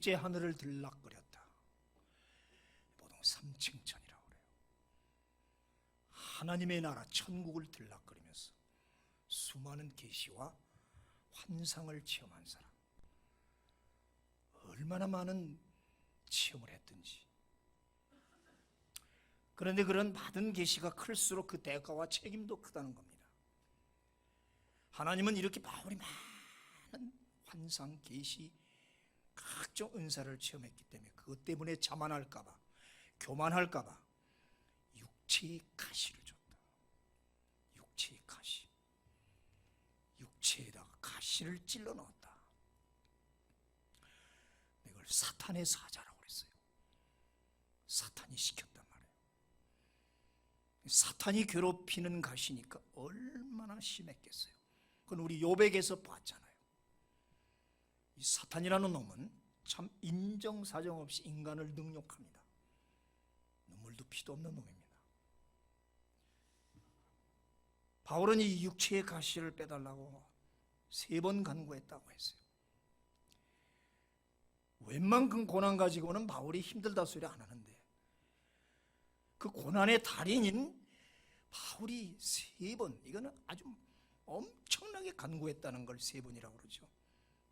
육제 하늘을 들락거렸다. 보통 삼층천이라고 그래요. 하나님의 나라 천국을 들락거리면서 수많은 계시와 환상을 체험한 사람, 얼마나 많은 체험을 했든지. 그런데 그런 받은 계시가 클수록 그 대가와 책임도 크다는 겁니다. 하나님은 이렇게 바울이 많은 환상, 계시, 각종 은사를 체험했기 때문에 그것 때문에 자만할까봐, 교만할까봐 육체의 가시를 줬다. 육체의 가시, 육체에다가 가시를 찔러 넣었다. 이걸 사탄의 사자라고 그랬어요. 사탄이 시켰단 말이에요. 사탄이 괴롭히는 가시니까 얼마나 심했겠어요. 그건 우리 욥에게서 봤잖아요. 이 사탄이라는 놈은 참 인정사정 없이 인간을 능욕합니다. 눈물도 피도 없는 놈입니다. 바울은 이 육체의 가시를 빼달라고 3번 간구했다고 했어요. 웬만큼 고난 가지고는 바울이 힘들다 소리 안 하는데, 그 고난의 달인인 바울이 3번, 이거는 아주 엄청나게 간구했다는 걸 3번이라고 그러죠.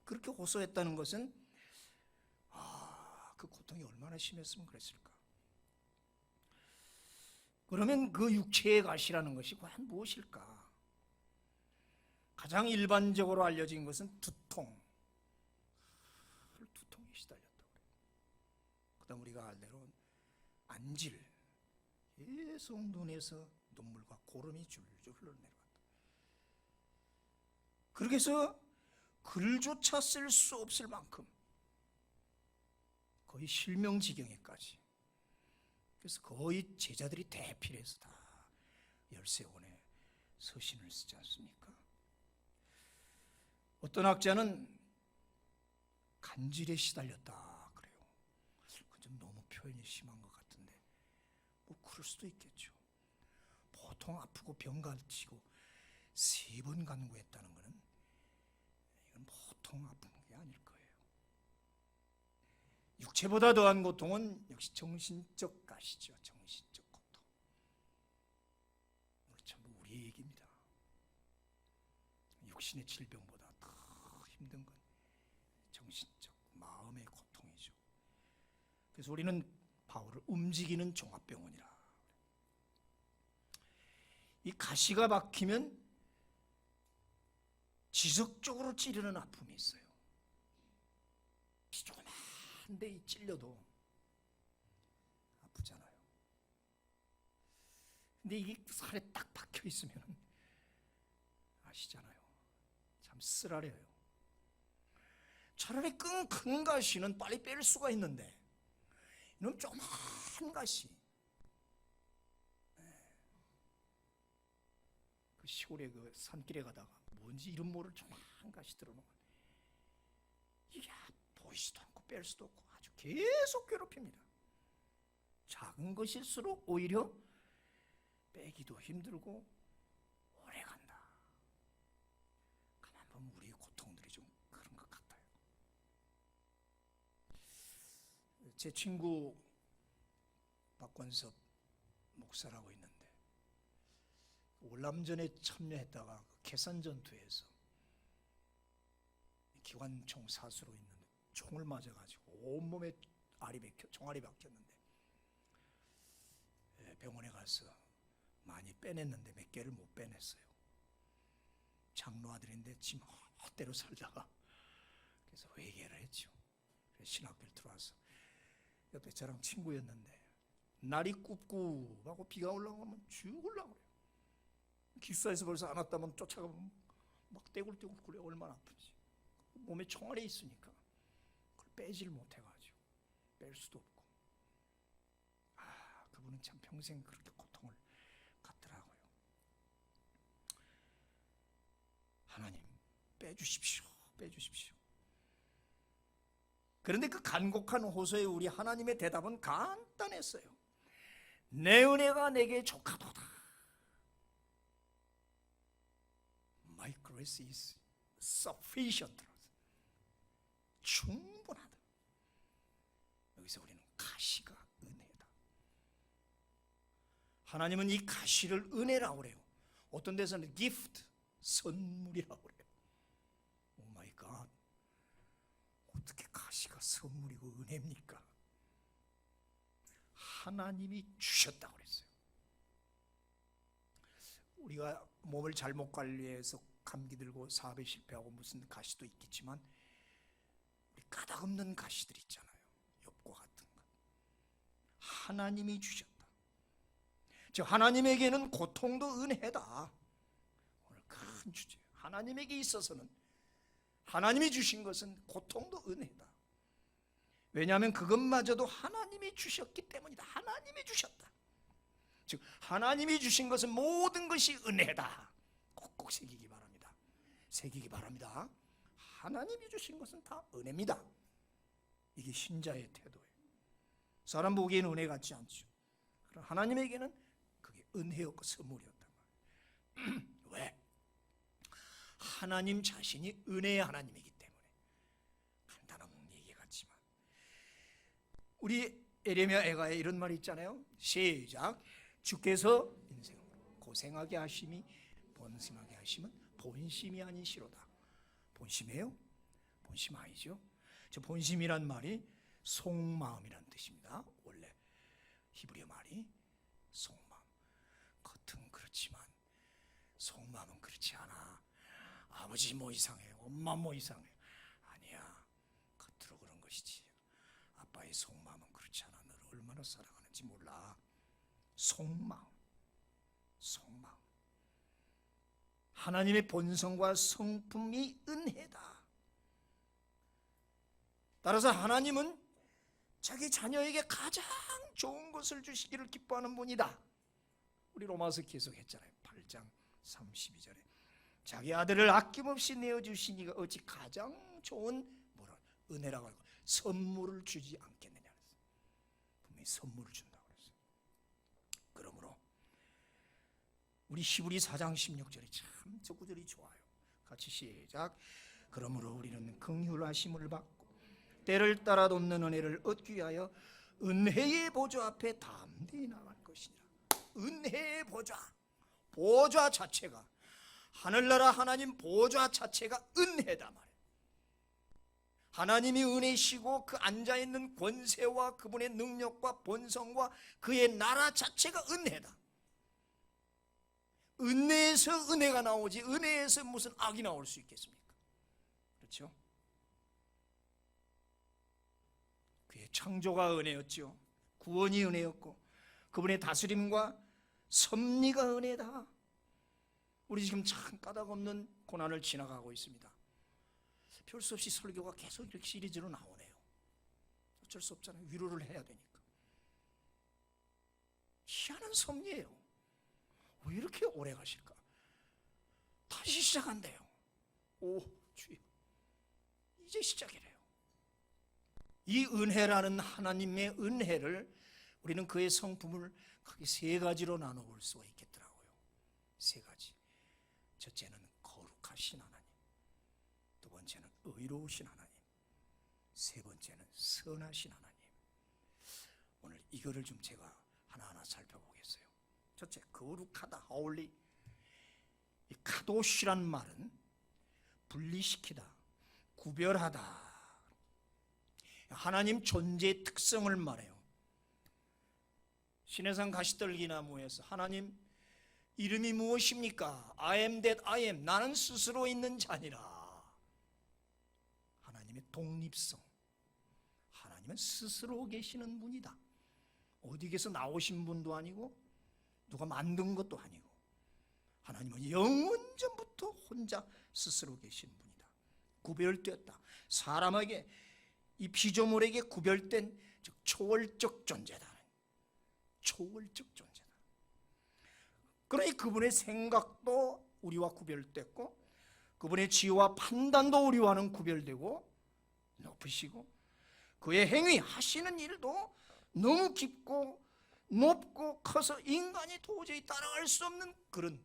그렇게 호소했다는 것은 그 고통이 얼마나 심했으면 그랬을까. 그러면 그 육체의 가시라는 것이 과연 무엇일까? 가장 일반적으로 알려진 것은 두통에 시달렸다고 그래요. 그 다음 우리가 알대로 안질, 계속 눈에서 눈물과 고름이 줄줄 흘러내려갔다. 그렇게 해서 글조차 쓸 수 없을 만큼 거의 실명지경에까지. 그래서 거의 제자들이 대필해서 다 열세원에 서신을 쓰지 않습니까? 어떤 학자는 간질에 시달렸다 그래요. 그건 좀 너무 표현이 심한 것 같은데 뭐 그럴 수도 있겠죠. 보통 아프고 병갈치고 3번 간구했다는 것은 이건 보통 아픈 게 아닐 거예요. 육체보다 더한 고통은 역시 정신적 가시죠. 정신적 고통. 전부 우리의 얘기입니다. 육신의 질병보다 더 힘든 건 정신적, 마음의 고통이죠. 그래서 우리는 바울을 움직이는 종합병원이라. 이 가시가 박히면 지속적으로 찌르는 아픔이 있어요. 조그만 데 찔려도 아프잖아요. 근데 이게 살에 딱 박혀 있으면 아시잖아요. 참 쓰라려요. 차라리 큰 가시는 빨리 뺄 수가 있는데 이놈 조그만 가시, 그 시골에 그 산길에 가다가 뭔지 이름 모를 조그만 가시 들어놓으면 이게 보이지도 않고 뺄 수도 없고 아주 계속 괴롭힙니다. 작은 것일수록 오히려 빼기도 힘들고 오래 간다. 가만 보면 우리의 고통들이 좀 그런 것 같아요. 제 친구 박권섭 목사라고 있는데 월남전에 참여했다가 계산전투에서 기관총 사수로 있는 총을 맞아가지고 온몸에 총알이 박혔는데 병원에 가서 많이 빼냈는데 몇 개를 못 빼냈어요. 장로 아들인데 지 멋대로 살다가 그래서 회개를 했죠. 그래서 신학교를 들어와서 옆에 저랑 친구였는데 날이 꿉꿉하고 비가 올라오면 죽으려고 그래요. 기숙사에서 벌써 안 왔다면 쫓아가면 막 떼굴떼굴 그래. 얼마나 아픈지. 몸에 총알이 있으니까 그걸 빼질 못해가지고 뺄 수도 없고. 그분은 참 평생 그렇게 고통을 갖더라고요. 하나님 빼주십시오. 빼주십시오. 그런데 그 간곡한 호소에 우리 하나님의 대답은 간단했어요. 내 은혜가 내게 족하도다. My grace is sufficient. 충분하다. 여기서 우리는 가시가 은혜다. 하나님은 이 가시를 은혜라고 그래요. 어떤 데서는 gift, 선물이라고 그래요. 오 마이 갓, 어떻게 가시가 선물이고 은혜입니까? 하나님이 주셨다고 그랬어요. 우리가 몸을 잘못 관리해서 감기 들고 사업에 실패하고 무슨 가시도 있겠지만 우리 까닭 없는 가시들 있잖아요. 욥과 같은 것. 하나님이 주셨다. 즉 하나님에게는 고통도 은혜다. 오늘 큰 주제예요. 하나님에게 있어서는, 하나님이 주신 것은 고통도 은혜다. 왜냐하면 그것마저도 하나님이 주셨기 때문이다. 하나님이 주셨다. 즉 하나님이 주신 것은 모든 것이 은혜다. 꼭꼭 새기기 바랍니다. 새기기 바랍니다. 하나님이 주신 것은 다 은혜입니다. 이게 신자의 태도예요. 사람 보기에는 은혜 같지 않죠. 그러나 하나님에게는 그게 은혜였고 선물이었단 말이에요. 왜? 하나님 자신이 은혜의 하나님이기 때문에. 간단한 얘기 같지만 우리 에레미야 애가에 이런 말이 있잖아요. 시작. 주께서 인생으로 고생하게 하심이 본심하게 하심은 본심이 아니시로다. 본심이에요? 본심 아니죠. 저 본심이란 말이 속마음이란 뜻입니다. 원래 히브리어 말이 속마음. 겉은 그렇지만 속마음은 그렇지 않아. 아버지 뭐 이상해, 엄마 뭐 이상해. 아니야, 겉으로 그런 것이지. 아빠의 속마음은 그렇지 않아. 너를 얼마나 사랑하는지 몰라. 속마음, 속마음. 하나님의 본성과 성품이 은혜다. 따라서 하나님은 자기 자녀에게 가장 좋은 것을 주시기를 기뻐하는 분이다. 우리 로마서 계속 했잖아요. 8장 32절에 자기 아들을 아낌없이 내어주시니가 어찌 가장 좋은 뭐라 은혜라고 하고 선물을 주지 않겠느냐. 분명히 선물을 준다고 그랬어요. 그러므로 우리 히브리 4장 16절이 참 저 구절이 좋아요. 같이 시작. 그러므로 우리는 긍휼하심을 받고 때를 따라 돕는 은혜를 얻기 위하여 은혜의 보좌 앞에 담대히 나갈 것이니라. 은혜의 보좌, 보좌 자체가, 하늘나라 하나님 보좌 자체가 은혜다 말이에요. 하나님이 은혜시고 그 앉아있는 권세와 그분의 능력과 본성과 그의 나라 자체가 은혜다. 은혜에서 은혜가 나오지 은혜에서 무슨 악이 나올 수 있겠습니까? 그렇죠? 그의 창조가 은혜였죠. 구원이 은혜였고 그분의 다스림과 섭리가 은혜다. 우리 지금 참 까닭없는 고난을 지나가고 있습니다. 별 수 없이 설교가 계속 이렇게 시리즈로 나오네요. 어쩔 수 없잖아요. 위로를 해야 되니까. 희한한 섭리예요. 왜 이렇게 오래 가실까? 다시 시작한대요. 오, 주여, 이제 시작이래요. 이 은혜라는 하나님의 은혜를 우리는 그의 성품을 크게 세 가지로 나눠볼 수가 있겠더라고요. 세 가지. 첫째는 거룩하신 하나님, 두 번째는 의로우신 하나님, 세 번째는 선하신 하나님. 오늘 이거를 좀 제가 하나하나 살펴보겠어요. 첫째, 거룩하다, 하울리. 이 카도시란 말은 분리시키다, 구별하다, 하나님 존재의 특성을 말해요. 시내산 가시떨기 나무에서 하나님 이름이 무엇입니까? I am that I am. 나는 스스로 있는 자니라. 하나님의 독립성. 하나님은 스스로 계시는 분이다. 어디에서 나오신 분도 아니고 누가 만든 것도 아니고 하나님은 영원전부터 혼자 스스로 계신 분이다. 구별되었다. 사람에게, 이 피조물에게 구별된 즉 초월적 존재다. 초월적 존재다. 그러니 그분의 생각도 우리와 구별됐고 그분의 지혜와 판단도 우리와는 구별되고 높으시고 그의 행위, 하시는 일도 너무 깊고 높고 커서 인간이 도저히 따라갈 수 없는 그런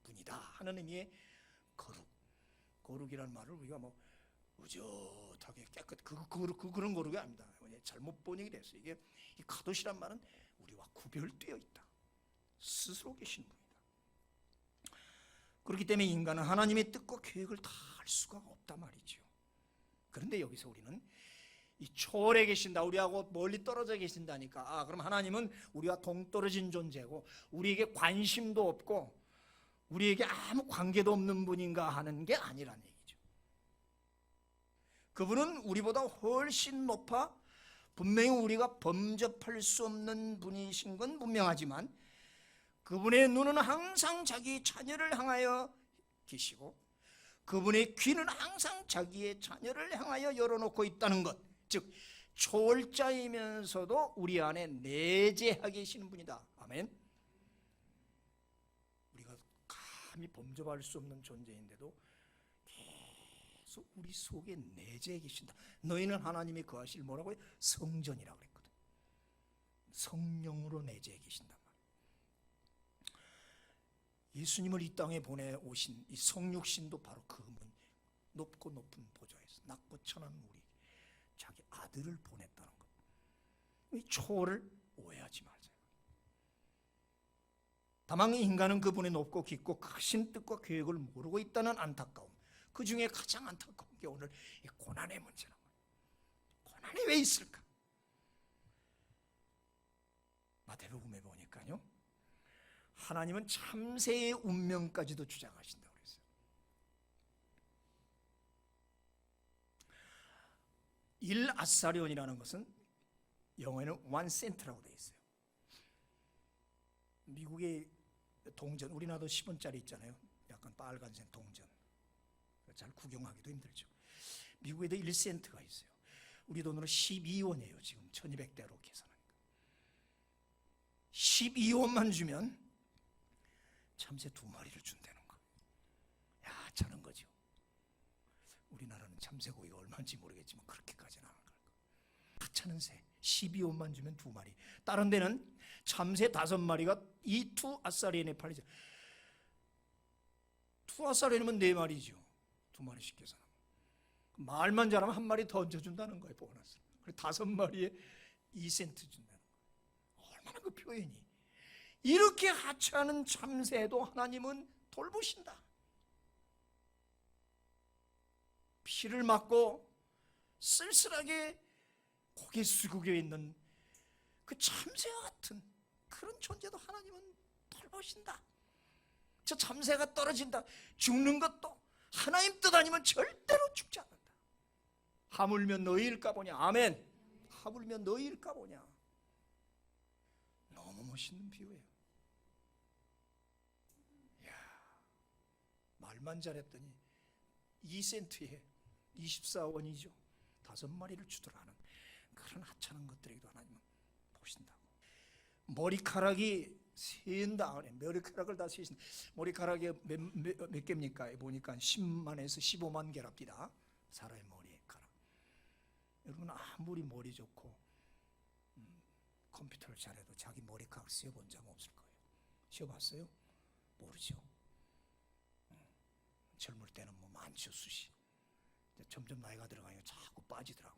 분이다 하는 의미의 거룩. 거룩이라는 말을 우리가 뭐 깨끗하게 그런 거룩이 아닙니다. 잘못 번역이 됐어요. 이게 이 카도시란 말은 우리와 구별되어 있다. 스스로 계신 분이다. 그렇기 때문에 인간은 하나님의 뜻과 계획을 다 알 수가 없단 말이죠. 그런데 여기서 우리는 이 초월에 계신다, 우리하고 멀리 떨어져 계신다니까, 그럼 하나님은 우리와 동떨어진 존재고 우리에게 관심도 없고 우리에게 아무 관계도 없는 분인가 하는 게 아니란 얘기죠. 그분은 우리보다 훨씬 높아 분명히 우리가 범접할 수 없는 분이신 건 분명하지만 그분의 눈은 항상 자기 자녀를 향하여 계시고 그분의 귀는 항상 자기의 자녀를 향하여 열어놓고 있다는 것, 즉 초월자이면서도 우리 안에 내재하게 계시는 분이다. 아멘. 우리가 감히 범접할 수 없는 존재인데도 계속 우리 속에 내재해 계신다. 너희는 하나님이 거하실 뭐라고 해요? 성전이라고 그랬거든. 성령으로 내재해 계신단 말이에요. 예수님을 이 땅에 보내오신 이 성육신도 바로 그분, 높고 높은 보좌에서 낮고 천한 우리 자기 아들을 보냈다는 것. 이 초월을 오해하지 말자. 다만 인간은 그분의 높고 깊고 크신 뜻과 계획을 모르고 있다는 안타까움, 그 중에 가장 안타까운 게 오늘 이 고난의 문제란 말이에요. 고난이 왜 있을까? 마태복음에 보니까요, 하나님은 참새의 운명까지도 주장하신다고 그랬어요. 일 아사리온이라는 것은 영어에는 1센트라고 되어 있어요. 미국의 동전, 우리나라도 10원짜리 있잖아요. 약간 빨간색 동전. 잘 구경하기도 힘들죠. 미국에도 1센트가 있어요. 우리 돈으로 12원이에요. 지금 1200대로 계산하니까. 12원만 주면 참새 2마리를 준다는 거. 야, 차는 거죠. 우리나라는 참새고기가 얼마인지 모르겠지만 그렇게까지는 안 갈 거예요. 하찮은 새 12원만 주면 2마리. 다른 데는 참새 5마리가 이 투 아사리엔에 팔리죠. 투 아사리엔이면 4마리죠. 2마리씩 계산하면. 말만 잘하면 1마리 더 얹어준다는 거예요. 보너스. 그리고 5마리에 2센트 준다는 거예요. 얼마나 그 표현이. 이렇게 하찮은 참새도 하나님은 돌보신다. 피를 맞고 쓸쓸하게 고개 숙여 있는 그 참새와 같은 그런 존재도 하나님은 돌보신다. 저 참새가 떨어진다, 죽는 것도 하나님 뜻 아니면 절대로 죽지 않는다. 하물며 너희일까 보냐. 아멘. 하물며 너희일까 보냐. 너무 멋있는 비유예요. 말만 잘했더니 2센트에 24원이죠. 5마리를 주더라는 그런 하찮은 것들에게도 하나님은 보신다고. 머리카락이 세인다. 머리카락을 다 세신다. 머리카락이 몇 개입니까? 보니까 10만에서 15만 개랍니다. 사람의 머리카락. 여러분 아무리 머리 좋고 컴퓨터를 잘해도 자기 머리카락 씌워본 적 없을 거예요. 씌워봤어요? 모르죠. 젊을 때는 뭐 많죠, 수시. 점점 나이가 들어가니까 자꾸 빠지더라고.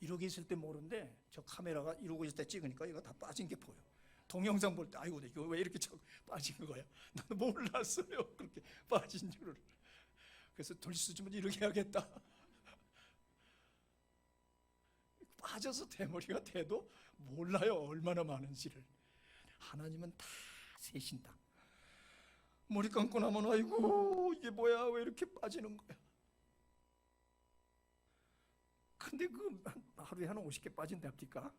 이러고 있을 때 모르는데 저 카메라가 이러고 있을 때 찍으니까 이거 다 빠진 게 보여. 동영상 볼 때 아이고 이거 왜 이렇게 자꾸 빠진 거야? 나는 몰랐어요. 그렇게 빠진 줄을. 그래서 돌수주면 이렇게 해야겠다. 빠져서 대머리가 돼도 몰라요, 얼마나 많은지를. 하나님은 다 세신다. 머리 감고 나면 아이고 이게 뭐야, 왜 이렇게 빠지는 거야. 근데 그 하루에 한 50개 빠진답니까?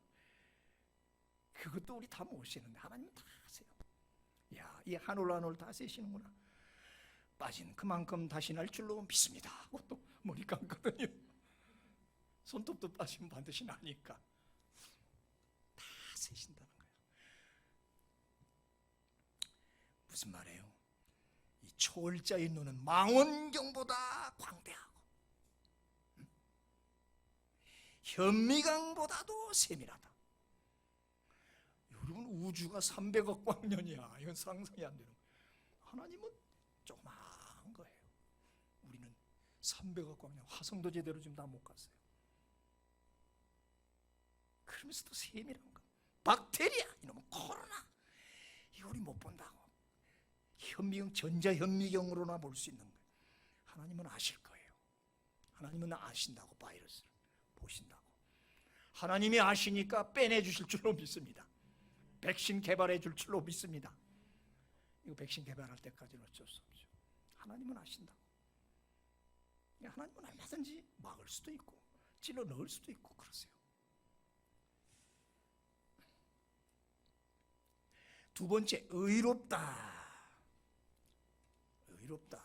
그것도 우리 다 못 세는데 하나님은 다 세요. 야, 이 한 올 한 올 다 세시는구나. 빠진 그만큼 다시 날 줄로 믿습니다 하고 또 머리 감거든요. 손톱도 빠지면 반드시 나니까 다 세신다는 거예요. 무슨 말이에요? 이 초월자의 눈은 망원경보다 광대하고 현미강보다도 세밀하다. 여러분 우주가 300억 광년이야. 이건 상상이 안 되는 거예요. 하나님은 조그마한 거예요. 우리는 300억 그냥 화성도 제대로 지금 다 못 갔어요. 그러면서도 세밀한 거, 박테리아, 이놈은 코로나, 이거 우리 못 본다고. 현미경, 전자현미경으로나 볼 수 있는 거예요. 하나님은 아실 거예요. 하나님은 아신다고. 바이러스를 보신다고. 하나님이 아시니까 빼내주실 줄로 믿습니다. 백신 개발해 줄 줄로 믿습니다. 이거 백신 개발할 때까지는 어쩔 수 없죠. 하나님은 아신다고. 하나님은 얼마든지 막을 수도 있고 찔러 넣을 수도 있고 그러세요. 두 번째, 의롭다. 의롭다.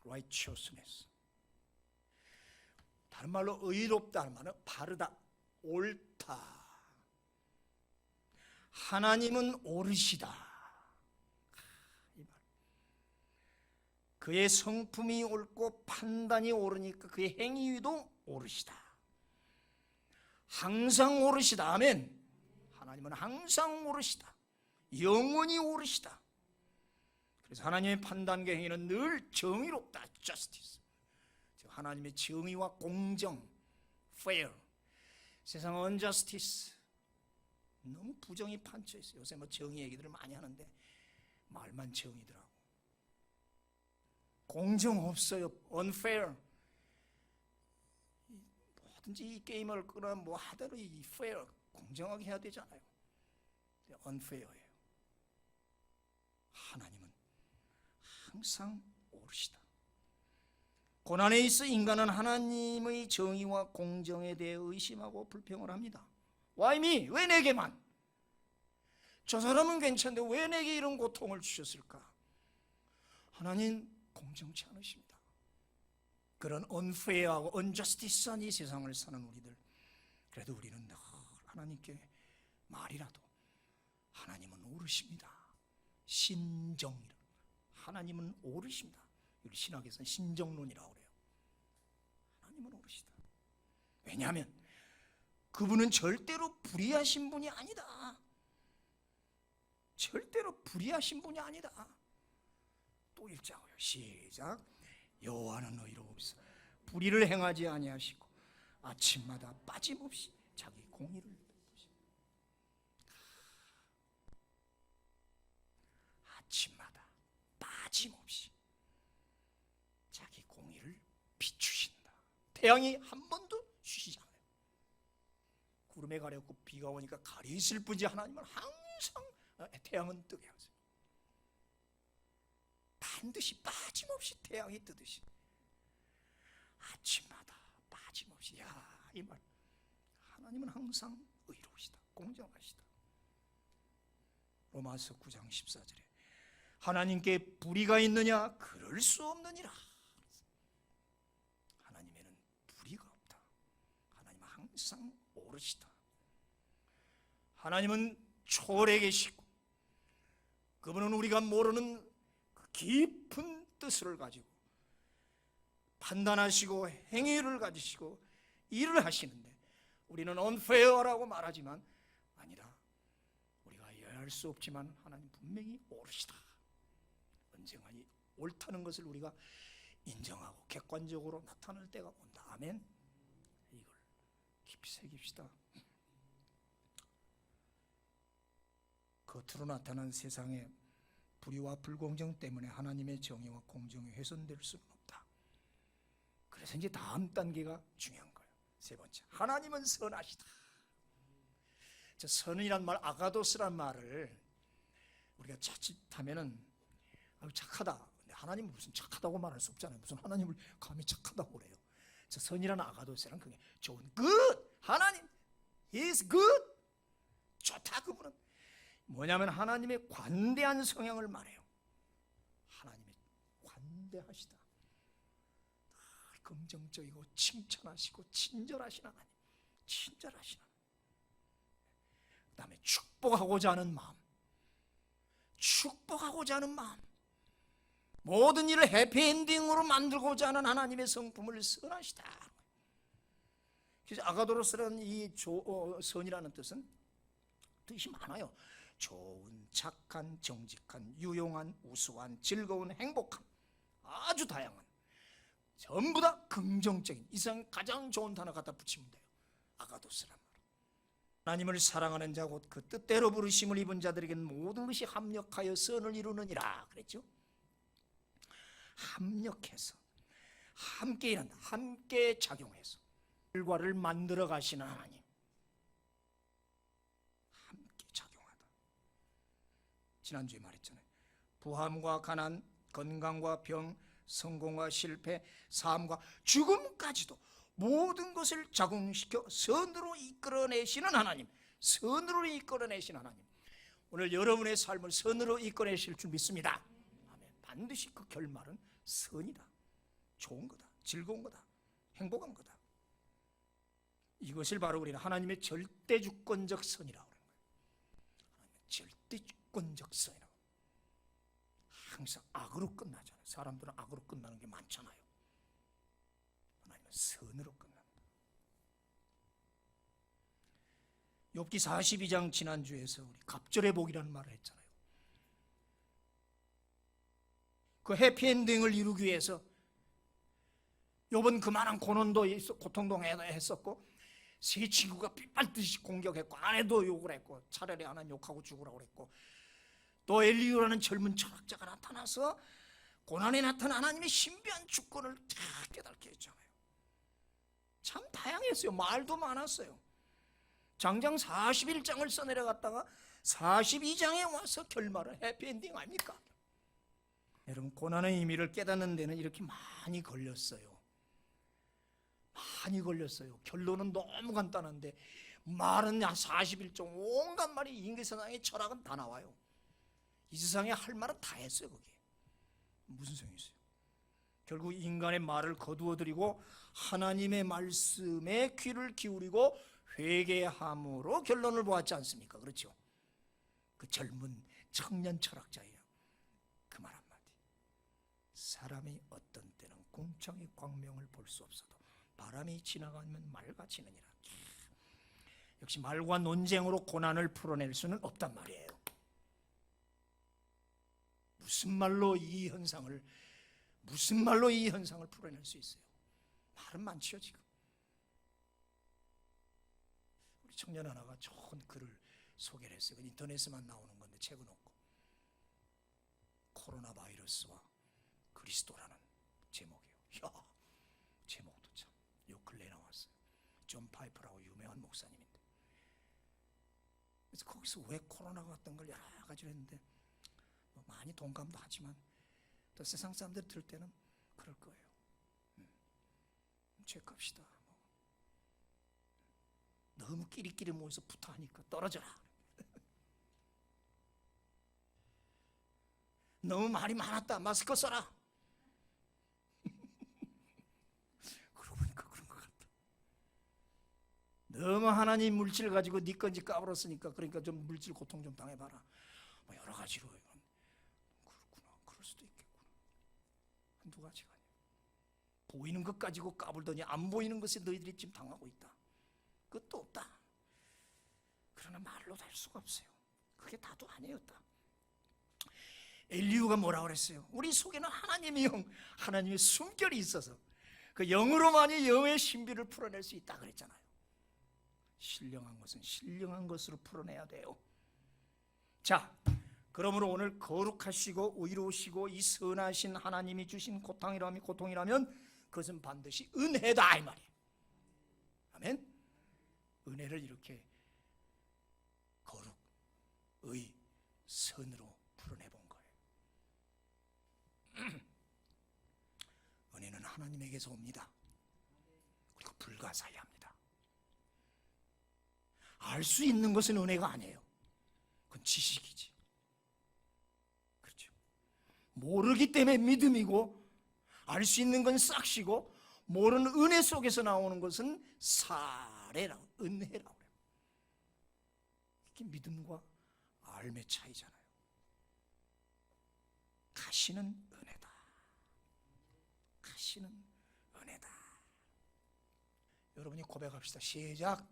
righteousness. 다른 말로 의롭다는 말은 바르다, 옳다. 하나님은 옳으시다. 이 말. 그의 성품이 옳고 판단이 옳으니까 그의 행위도 옳으시다. 항상 옳으시다. 아멘. 하나님은 항상 옳으시다. 영원히 옳으시다. 그래서 하나님의 판단과 행위는 늘 정의롭다. justice. 하나님의 정의와 공정, fair. 세상은 unjustice. 너무 부정이 판쳐 있어요. 요새 뭐 정의 얘기들을 많이 하는데 말만 정의더라고. 공정 없어요. unfair. 뭐든지 이 게임을 끄나 뭐 하더라도 이 fair, 공정하게 해야 되잖아요. unfair예요. 하나님은 항상 옳으시다. 고난에 있어 인간은 하나님의 정의와 공정에 대해 의심하고 불평을 합니다. Why me? 왜 내게만? 저 사람은 괜찮은데 왜 내게 이런 고통을 주셨을까? 하나님 공정치 않으십니다. 그런 unfair하고 unjustice한 이 세상을 사는 우리들, 그래도 우리는 늘 하나님께 말이라도 하나님은 옳으십니다. 신정이라. 하나님은 옳으십니다. 우리 신학에서는 신정론이라고 그래요. 하나님은 옳으시다. 왜냐하면 그분은 절대로 불의하신 분이 아니다. 절대로 불의하신 분이 아니다. 또 읽자고요. 시작. 여호와는 의로우시사 불의를 행하지 아니하시고 아침마다 빠짐없이 자기 공의를 베푸십니다. 아침마다 빠짐없이 자기 공의를 비추신다. 태양이 한 번도 쉬지 않아요. 구름에 가렸고 비가 오니까 가려 있을 뿐이지 하나님은 항상 태양은 뜨게 하세요. 반드시 빠짐없이 태양이 뜨듯이 아침마다 빠짐없이. 이 말, 하나님은 항상 의로우시다. 공정하시다. 로마서 9장 14절에 하나님께 불의가 있느냐? 그럴 수 없느니라. 하나님에는 불의가 없다. 하나님은 항상 옳으시다. 하나님은 초월해 계시고 그분은 우리가 모르는 그 깊은 뜻을 가지고 판단하시고 행위를 가지시고 일을 하시는데 우리는 unfair라고 말하지만 아니라, 우리가 이해할 수 없지만 하나님 분명히 옳으시다. 언젠가 이 옳다는 것을 우리가 인정하고 객관적으로 나타날 때가 온다. 아멘. 이걸 깊이 새깁시다. 겉으로 나타난 세상의 불의와 불공정 때문에 하나님의 정의와 공정이 훼손될 수는 없다. 그래서 이제 다음 단계가 중요한 거예요. 세 번째, 하나님은 선하시다. 저 선이란 말, 아가도스란 말을 우리가 자칫하면은 착하다. 근데 하나님은 무슨 착하다고 말할 수 없잖아요. 무슨 하나님을 감히 착하다고 그래요. 저 선이라는 아가도스란 그게 좋은, good. 하나님, He is good. 좋다. 그분은 뭐냐면 하나님의 관대한 성향을 말해요. 하나님의 관대하시다. 긍정적이고 칭찬하시고 친절하신 하나님. 친절하신 하나님. 그 다음에 축복하고자 하는 마음. 축복하고자 하는 마음. 모든 일을 해피엔딩으로 만들고자 하는 하나님의 성품을 선하시다. 그래서 아가도로스라는 이 선이라는 뜻이 많아요. 좋은, 착한, 정직한, 유용한, 우수한, 즐거운, 행복한. 아주 다양한, 전부 다 긍정적인, 이 세상 가장 좋은 단어 갖다 붙이면 돼요. 아가도스란 말. 하나님을 사랑하는 자 곧 그 뜻대로 부르심을 입은 자들에게는 모든 것이 합력하여 선을 이루느니라 그랬죠. 합력해서, 함께 일한다, 함께 작용해서 결과를 만들어 가시는 하나님, 함께 작용하다. 지난주에 말했잖아요. 부함과 가난, 건강과 병, 성공과 실패, 삶과 죽음까지도 모든 것을 작용시켜 선으로 이끌어내시는 하나님, 선으로 이끌어내시는 하나님, 오늘 여러분의 삶을 선으로 이끌어내실 줄 믿습니다. 아멘. 반드시 그 결말은 선이다, 좋은 거다, 즐거운 거다, 행복한 거다. 이것을 바로 우리는 하나님의 절대주권적 선이라고 하는 거예요. 절대주권적 선이라고. 항상 악으로 끝나잖아요. 사람들은 악으로 끝나는 게 많잖아요. 하나님은 선으로 끝납니다. 욥기 42장 지난주에서 우리 갑절의 복이라는 말을 했잖아요. 그 해피엔딩을 이루기 위해서 욥은 그만한 고난도 고통도 했었고, 세 친구가 빗발듯이 공격했고, 아내도 욕을 했고, 차라리 하나님 욕하고 죽으라고 그랬고, 또 엘리후라는 젊은 철학자가 나타나서 고난에 나타난 하나님의 신비한 주권을 다 깨닫게 했잖아요. 참 다양했어요. 말도 많았어요. 장장 41장을 써내려갔다가 42장에 와서 결말은 해피엔딩 아닙니까? 여러분, 고난의 의미를 깨닫는 데는 이렇게 많이 걸렸어요. 많이 걸렸어요. 결론은 너무 간단한데 말은 41종 온갖 말이, 인간세상의 철학은 다 나와요. 이 세상에 할 말은 다 했어요. 거기에 무슨 소용이 있어요? 결국 인간의 말을 거두어들이고 하나님의 말씀에 귀를 기울이고 회개함으로 결론을 보았지 않습니까? 그렇죠? 그 젊은 청년 철학자예요. 그 말 한마디. 사람이 어떤 때는 궁창의 광명을 볼 수 없어도 바람이 지나가면 맑아지느니라. 역시 말과 논쟁으로 고난을 풀어낼 수는 없단 말이에요. 무슨 말로 이 현상을 풀어낼 수 있어요? 말은 많지요. 지금 우리 청년 하나가 좋은 글을 소개를 했어요. 인터넷에만 나오는 건데 책은 없고, 코로나 바이러스와 그리스도라는 제목이에요. 야, 제목도 참 요 근래에 나왔어요. 존 파이퍼라고 유명한 목사님인데, 그래서 거기서 왜 코로나가 왔던 걸 여러 가지로 했는데 많이 동감도 하지만 또 세상 사람들 들을 때는 그럴 거예요. 죄값이다. 너무 끼리끼리 모여서 붙어하니까 떨어져라. 너무 말이 많았다. 마스크 써라. 그러고 보니까 그런 것 같다. 너무 하나님 물질 가지고 네 건지 까불었으니까 그러니까 좀 물질 고통 좀 당해봐라. 뭐 여러 가지로. 그렇구나. 그럴 수도 있겠구나. 한두 가지가 아니야. 보이는 것 가지고 까불더니 안 보이는 것에 너희들이 지금 당하고 있다. 끝도 없다. 그러나 말로도 할 수가 없어요. 그게 다도 아니었다. 엘리후가 뭐라 그랬어요? 우리 속에는 하나님의 영, 하나님의 숨결이 있어서 그 영으로만이 영의 신비를 풀어낼 수 있다 그랬잖아요. 신령한 것은 신령한 것으로 풀어내야 돼요. 자, 그러므로 오늘 거룩하시고 의로우시고 이 선하신 하나님이 주신 고통이라면 그것은 반드시 은혜다 이 말이에요. 아멘. 은혜를 이렇게 거룩, 의, 선으로 풀어내본 거예요. 은혜는 하나님에게서 옵니다. 그리고 불가사의합니다. 알 수 있는 것은 은혜가 아니에요. 그건 지식이지. 그렇죠. 모르기 때문에 믿음이고, 알 수 있는 건 싹시고, 모르는 은혜 속에서 나오는 것은 사례라고, 은혜라고 그래요. 이게 믿음과 알의 차이잖아요. 가시는 은혜다. 가시는 은혜다. 여러분이 고백합시다. 시작.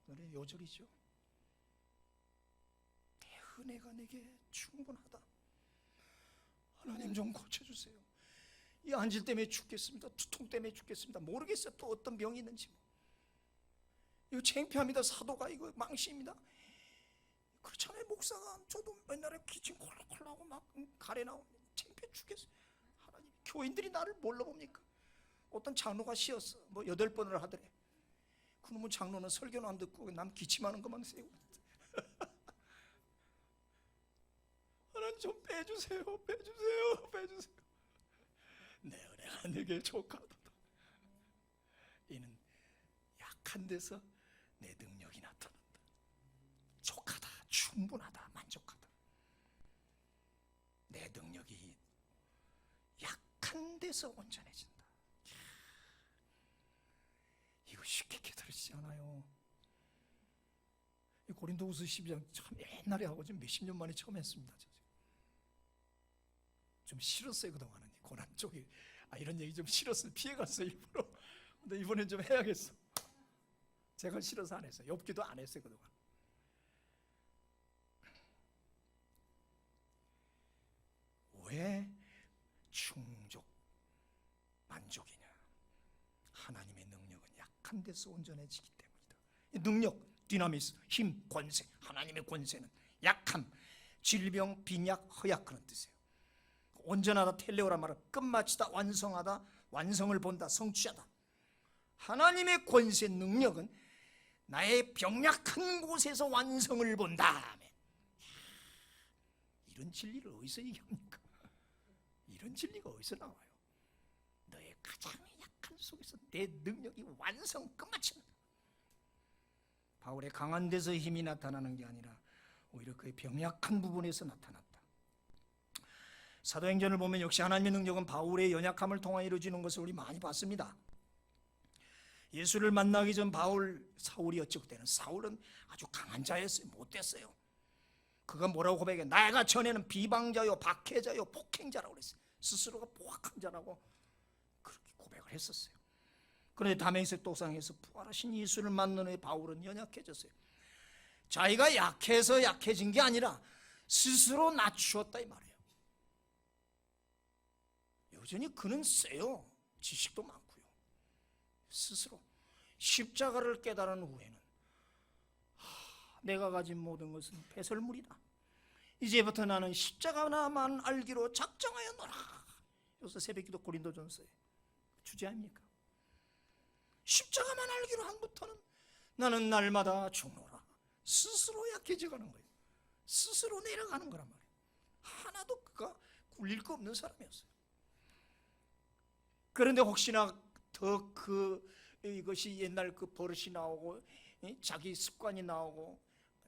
노래 요절이죠. 은혜가 내게 충분하다. 하나님 좀 고쳐주세요. 이 안질 때문에 죽겠습니다. 두통 때문에 죽겠습니다. 모르겠어요. 또 어떤 병이 있는지. 이거 창피합니다. 사도가 이거 망신입니다. 그렇잖아요. 목사가 저도 맨날에 기침 콜록콜록하고 막 가래 나오면 창피해 죽겠어요. 하나님, 교인들이 나를 뭘로 봅니까? 어떤 장로가 쉬었어. 뭐 8번을 하더래. 그놈의 장로는 설교는 안 듣고 남 기침하는 것만 세우고. 하나님 좀 빼주세요. 빼주세요. 빼주세요. 내 은혜가 내게 족하도다. 이는 약한 데서 내 능력이 나타난다. 족하다, 충분하다, 만족하다. 내 능력이 약한 데서 온전해진다. 이거 쉽게 깨달으시지 않아요. 고린도후서 12장 참 옛날에 하고 지금 몇십 년 만에 처음 했습니다. 좀 싫었어요. 그동안은 고난 쪽이 이런 얘기 좀 싫었어요. 피해갔어요 일부러. 근데 이번엔 좀 해야겠어. 제가 싫어서 안 했어요. 엽기도 안 했어요 그동안. 왜 충족 만족이냐? 하나님의 능력은 약한 데서 온전해지기 때문이다. 능력, 디나미스, 힘, 권세. 하나님의 권세는 약함, 질병, 빈약, 허약 그런 뜻이에요. 온전하다, 텔레오란 말은 끝마치다, 완성하다, 완성을 본다, 성취하다. 하나님의 권세, 능력은 나의 병약한 곳에서 완성을 본다. 이런 진리를 어디서 얘기합니까? 이런 진리가 어디서 나와요? 너의 가장 약한 속에서 내 능력이 완성 끝마친다. 바울의 강한 데서 힘이 나타나는 게 아니라 오히려 그의 병약한 부분에서 나타났다. 사도행전을 보면 역시 하나님의 능력은 바울의 연약함을 통하여 이루어지는 것을 우리 많이 봤습니다. 예수를 만나기 전 사울이었죠. 그때는 사울은 아주 강한 자였어요. 못됐어요. 그가 뭐라고 고백해? 내가 전에는 비방자요, 박해자요, 폭행자라고 그랬어요. 스스로가 포악한 자라고 그렇게 고백을 했었어요. 그런데 다메섹 도상에서 부활하신 예수를 만난 후에 바울은 연약해졌어요. 자기가 약해서 약해진 게 아니라 스스로 낮추었다 이 말이에요. 여전히 그는 세요. 지식도 많고요. 스스로 십자가를 깨달은 후에는 내가 가진 모든 것은 배설물이다. 이제부터 나는 십자가나만 알기로 작정하여 노라. 여기서 새벽기도 고린도전서의 주제 아닙니까? 십자가만 알기로 한부터는 나는 날마다 죽노라. 스스로 약해져가는 거예요. 스스로 내려가는 거란 말이에요. 하나도 그가 굴릴 거 없는 사람이었어요. 그런데 혹시나 더 이것이 옛날 그 버릇이 나오고 자기 습관이 나오고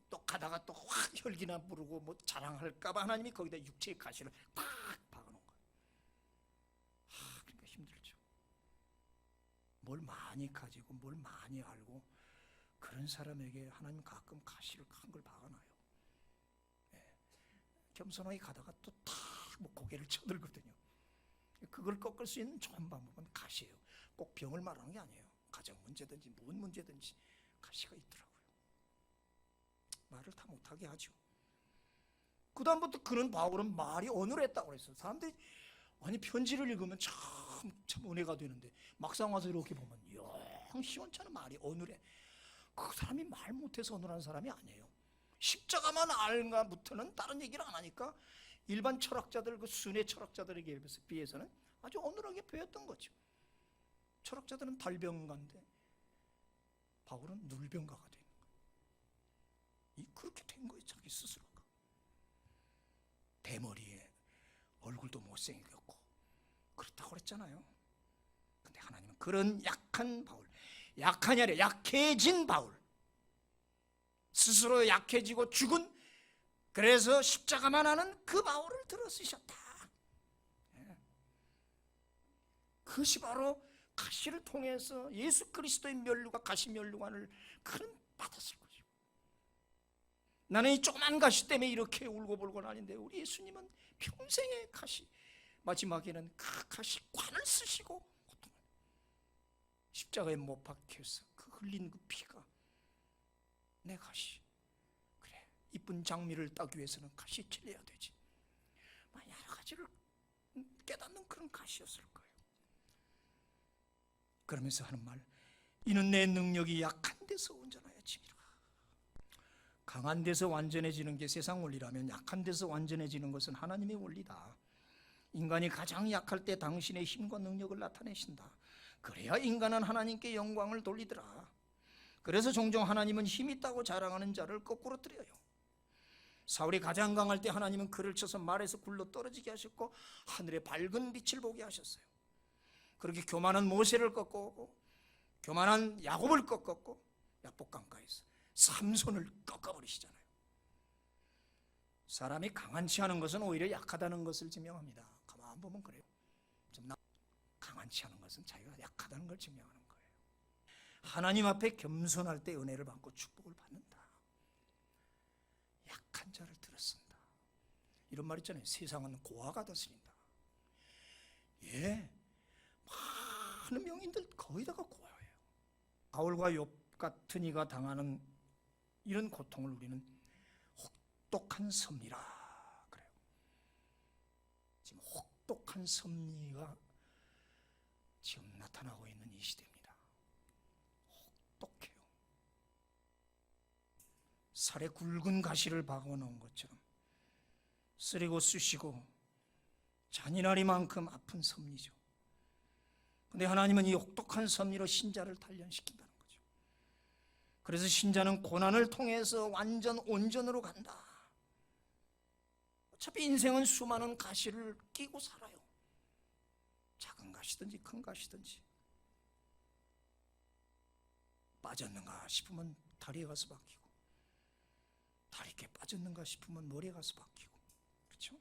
또 가다가 또 확 혈기나 부르고 뭐 자랑할까봐 하나님이 거기다 육체의 가시를 팍 박아놓은 거예요. 그러니까 힘들죠. 뭘 많이 가지고 뭘 많이 알고 그런 사람에게 하나님 가끔 가시를 큰 걸 박아놔요. 겸손하게 가다가 또 탁 뭐 고개를 쳐들거든요. 그걸 꺾을 수 있는 좋은 방법은 가시예요. 꼭 병을 말하는 게 아니에요. 가정 문제든지 무슨 문제든지 가시가 있더라고요. 말을 다 못하게 하죠. 그 다음부터 그는 바울은 말이 어눌했다고 그랬어요. 사람들이 아니 편지를 읽으면 참 은혜가 되는데 막상 와서 이렇게 보면 영 시원찮은 말이 어눌해. 그 사람이 말 못해서 어눌한 사람이 아니에요. 십자가만 알가부터는 다른 얘기를 안 하니까 일반 철학자들, 그 순회 철학자들에게 비해서는 아주 어눌하게 배웠던 거죠. 철학자들은 달병가인데 바울은 눌병가가 된 거예요. 그렇게 된 거예요. 자기 스스로가. 대머리에 얼굴도 못생겼고 그렇다고 그랬잖아요. 근데 하나님은 그런 약한 바울, 약하냐 아니라 약해진 바울, 스스로 약해지고 죽은, 그래서 십자가만 하는 그 바울을 들어 쓰셨다. 그것이 바로 가시를 통해서 예수 그리스도의 면류가 가시 면류관을 그런 받았을 거죠. 나는 이 조그만 가시 때문에 이렇게 울고불고는 아닌데 우리 예수님은 평생의 가시, 마지막에는 그 가시관을 쓰시고 십자가에 못 박혀서 그 흘린 그 피가 내 가시. 그래, 이쁜 장미를 따기 위해서는 가시 찔려야 되지. 여러 가지를 깨닫는 그런 가시였을 거예요. 그러면서 하는 말, 이는 내 능력이 약한 데서 온전하여 짐이라. 강한 데서 완전해지는 게 세상 원리라면 약한 데서 완전해지는 것은 하나님의 원리다. 인간이 가장 약할 때 당신의 힘과 능력을 나타내신다. 그래야 인간은 하나님께 영광을 돌리더라. 그래서 종종 하나님은 힘 있다고 자랑하는 자를 거꾸로 뜨려요. 사울이 가장 강할 때 하나님은 그를 쳐서 말에서 굴러 떨어지게 하셨고 하늘의 밝은 빛을 보게 하셨어요. 그렇게 교만한 모세를 꺾고 교만한 야곱을 꺾었고 야복강가에서 삼손을 꺾어버리시잖아요. 사람이 강한치 않은 것은 오히려 약하다는 것을 증명합니다. 가만 보면 그래요. 강한치 않은 것은 자기가 약하다는 걸 증명하는 거예요. 하나님 앞에 겸손할 때 은혜를 받고 축복을 받는다. 약한 자를 들었습니다. 이런 말 있잖아요. 세상은 고아가 다스린다. 예, 많은 명인들 거의 다가 고아예요. 바울과 욥 같은 이가 당하는 이런 고통을 우리는 혹독한 섭리라 그래요. 지금 혹독한 섭리가 지금 나타나고 있는 이 시대입니다. 혹독해요. 살에 굵은 가시를 박아놓은 것처럼 쓰리고 쑤시고 잔인하리만큼 아픈 섭리죠. 그런데 하나님은 이 혹독한 섭리로 신자를 단련시킨다는 거죠. 그래서 신자는 고난을 통해서 완전 온전으로 간다. 어차피 인생은 수많은 가시를 끼고 살아요. 작은 가시든지 큰 가시든지. 빠졌는가 싶으면 다리에 가서 박히고, 다리에 빠졌는가 싶으면 머리에 가서 박히고, 그렇죠?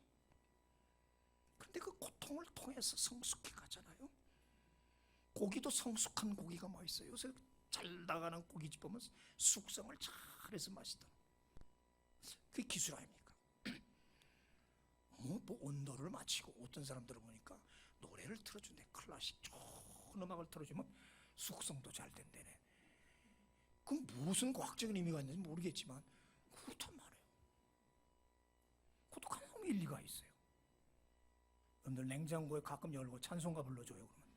그런데 그 고통을 통해서 성숙해 가잖아요. 고기도 성숙한 고기가 맛있어요. 요새 잘 나가는 고깃집 보면 숙성을 잘해서 맛있다. 그게 기술 아닙니까? 뭐 온도를 맞추고, 어떤 사람들을 보니까 노래를 틀어준대. 클래식 좋은 음악을 틀어주면 숙성도 잘 된대네. 그럼 무슨 과학적인 의미가 있는지 모르겠지만 그렇단 말이에요. 그것도 가끔 일리가 있어요. 여러분들 냉장고에 가끔 열고 찬송가 불러줘요. 그러면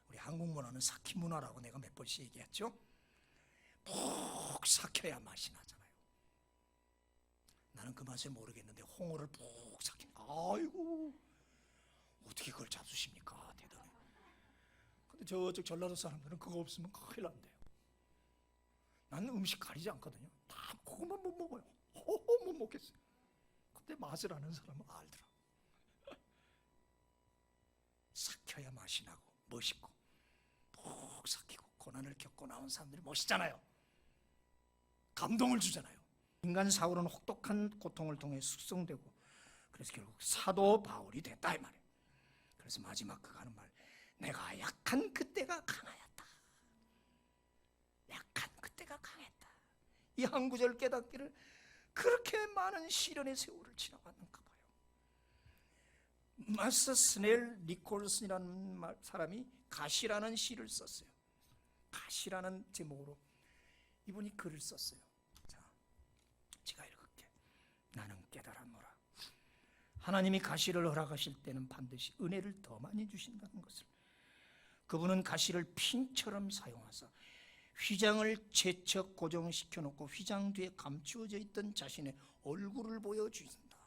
우리 한국 문화는 삭힌 문화라고 내가 몇 번씩 얘기했죠. 푹 삭혀야 맛이 나잖아요. 나는 그 맛을 모르겠는데 홍어를 푹 삭힌, 아이고 어떻게 그걸 잡수십니까? 대단해. 근데 저쪽 전라도 사람들은 그거 없으면 큰일 난대요. 나는 음식 가리지 않거든요. 다 그것만 못 먹어요. 못 먹겠어요. 근데 맛을 아는 사람은 알더라. 삭혀야 맛이 나고 멋있고, 푹 삭히고 고난을 겪고 나온 사람들이 멋있잖아요. 감동을 주잖아요. 인간 사울은 혹독한 고통을 통해 숙성되고, 그래서 결국 사도 바울이 됐다 이 말이에요. 그래서 마지막 그가 하는 말, 내가 약한 그때가 강하였다. 약한 그때가 강했다. 이 한 구절 깨닫기를 그렇게 많은 시련의 세월을 지나갔는가 봐요. 마스 스넬 니콜슨이라는 사람이 가시라는 시를 썼어요. 가시라는 제목으로 이분이 글을 썼어요. 자, 제가 읽을게. 나는 깨달았노라. 하나님이 가시를 허락하실 때는 반드시 은혜를 더 많이 주신다는 것을. 그분은 가시를 핀처럼 사용하사 휘장을 제척 고정시켜 놓고 휘장 뒤에 감추어져 있던 자신의 얼굴을 보여주신다.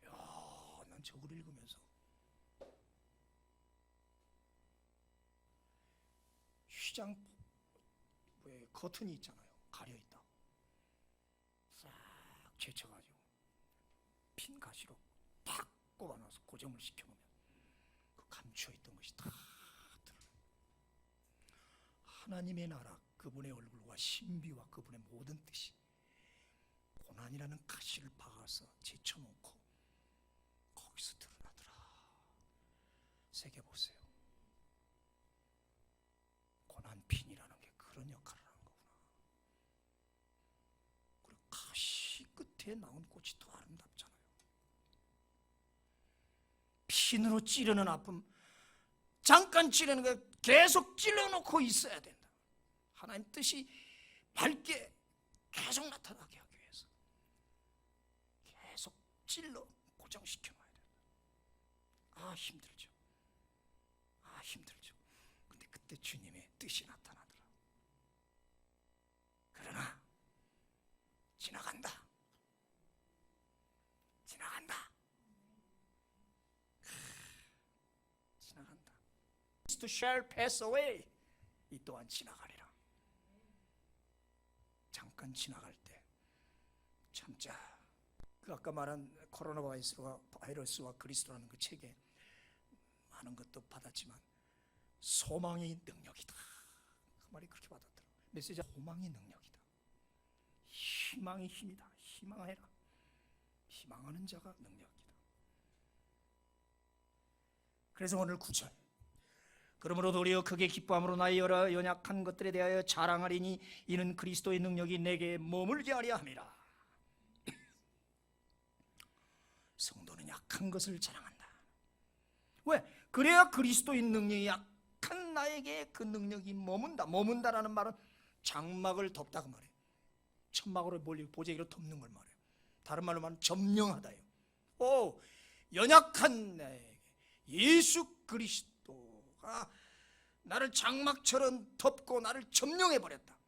이야, 난 저걸 읽으면서 휘장 왜 커튼이 있잖아요. 가려있다. 싹 제쳐가지고 핀 가시로 탁 꼽아놔서 고정을 시켜놓으면 그 감추어있던 것이 다 드러나요. 하나님의 나라, 그분의 얼굴과 신비와 그분의 모든 뜻이 고난이라는 가시를 박아서 제쳐놓고 거기서 드러나더라. 새겨보세요. 고난핀이라는 게 그런 역할을 하는 거구나. 그리고 가시 끝에 나온 꽃이 더 아름답잖아요. 핀으로 찌르는 아픔, 잠깐 찌르는 거 계속 찔러놓고 있어야 된다. 하나님 뜻이 밝게 계속 나타나게 하기 위해서 계속 찔러 고정시켜 놔야 돼요. 아, 힘들죠. 아, 힘들죠. 근데 그때 주님의 뜻이 나타나더라. 그러나 지나간다. 지나간다. 지나간다. To shall pass away. 이 또한 지나가리라. 잠깐 지나갈 때 참자. 그 아까 말한 코로나 바이러스와 그리스도라는 그 책에 많은 것도 받았지만 소망이 능력이다. 그 말이 그렇게 받았더라. 메시지 소망이 능력이다. 희망이 힘이다. 희망해라. 희망하는 자가 능력이다. 그래서 오늘 9절 그러므로 도리어 크게 기뻐함으로 나의 여러 연약한 것들에 대하여 자랑하리니 이는 그리스도의 능력이 내게 머물게 하려 함이라. 성도는 약한 것을 자랑한다. 왜? 그래야 그리스도의 능력이 약한 나에게 그 능력이 머문다. 머문다라는 말은 장막을 덮다 그 말이에요. 천막으로 몰리고 보재기로 덮는 걸 말해요. 다른 말로 말하면 점령하다요. 오, 연약한 나에게 예수 그리스도가 나를 장막처럼 덮고 나를 점령해버렸다.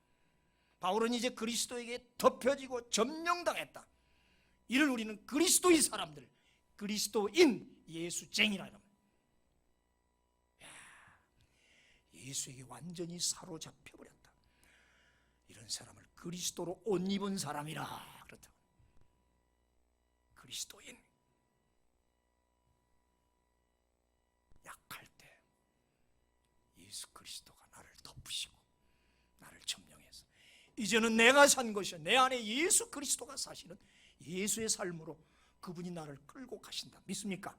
바울은 이제 그리스도에게 덮여지고 점령당했다. 이를 우리는 그리스도의 사람들, 그리스도인 예수쟁이라. 예수에게 완전히 사로잡혀버렸다. 이런 사람을 그리스도로 옷 입은 사람이라 그렇다. 그리스도인. 약할 때 예수 그리스도가 나를 덮으시고 나를 점령해서 이제는 내가 산 것이요 내 안에 예수 그리스도가 사시는 예수의 삶으로 그분이 나를 끌고 가신다. 믿습니까?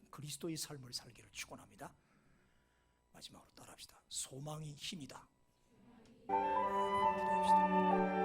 그리스도의 삶을 살기를 축원합니다. 마지막으로 따라합시다. 소망이 힘이다. 기도합시다.